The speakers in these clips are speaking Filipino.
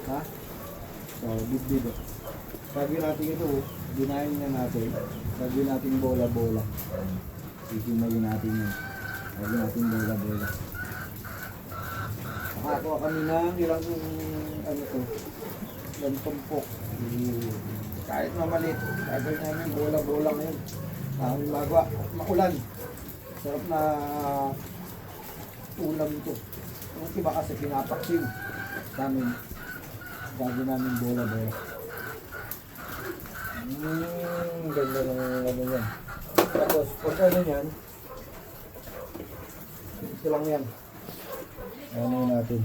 Ha? So, bidbid. Sabi natin ito, dinahin na natin. Sabi natin bola-bola. Ihimayin natin yun. Sabi natin bola-bola. Nakakuha kami ng ilang ano to, ilang tumpok. Kahit na maliit, gagawin namin bola-bola ngayon. Namin magawa, makulan. Sarap na ulam ito. Yung iba kasi pinapaksin. Namin, gagawin namin bola-bola. Ganda ng ano yan. Tapos, pag ano yan, ito lang yan. Ano natin?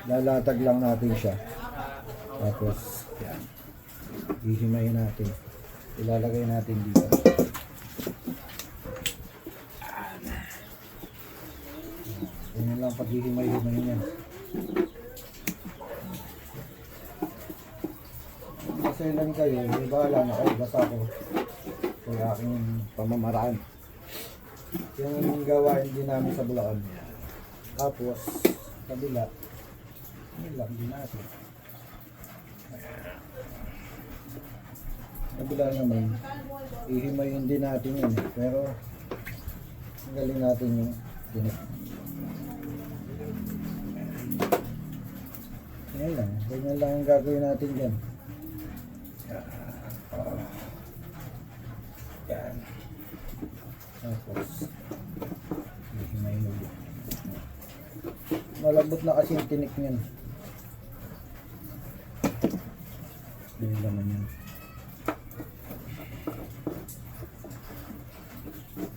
Lalatag lang natin siya. Tapos, yan. Hihimayin natin. Ilalagay natin dito. Ganyan lang paghihimay-himayin yan. Maselan kayo, may bahala na kayo. Basta ako kung aking pamamaraan. Yung gawain din namin sa Bulacan. Tapos, kabila, yun lang din natin. Kabila naman, ihimayin din natin yun. Pero, ang galing natin yung tinik. Yan lang, ganyan lang ang gagawin natin dyan. Yan. Tapos, ihimayin ulit. Malambot na kasi yung tinik niyan. Ganyan naman yan.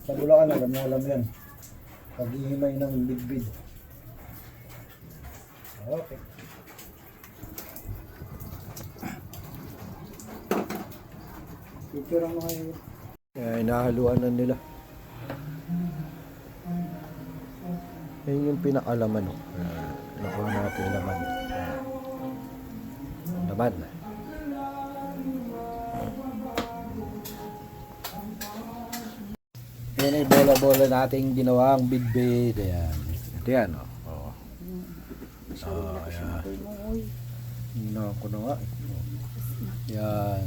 Sa Bulacan, alam na alam yan. Paghihimay ng bidbid. Okay. Picture ang mga yun. Inahaluan na nila. Yan yung pinakalaman. Nakuha natin yung laman. Laman. Yan ay bola-bola nating ginawang bidbid. Ayan. Ito yan. Oh. Ayan. Hina ko na nga. Yan.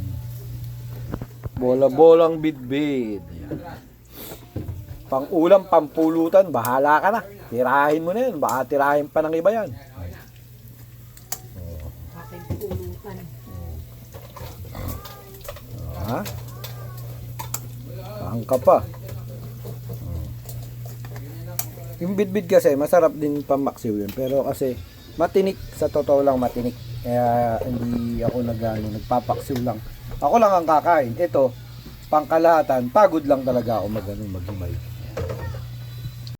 Bola-bolang bidbid. Ayan. Pang ulam, pampulutan, bahala ka na. Tirahin mo na yun. Baka tirahin pa ng iba yan. Aking pulutan. Ha? Pangka pa. Yung bidbid kasi, masarap din pamaksiw yun. Pero kasi, matinik. Sa totoo lang matinik. Kaya hindi ako nagpapaksiw lang. Ako lang ang kakain. Ito, pangkalahatan, pagod lang talaga ako maghimay.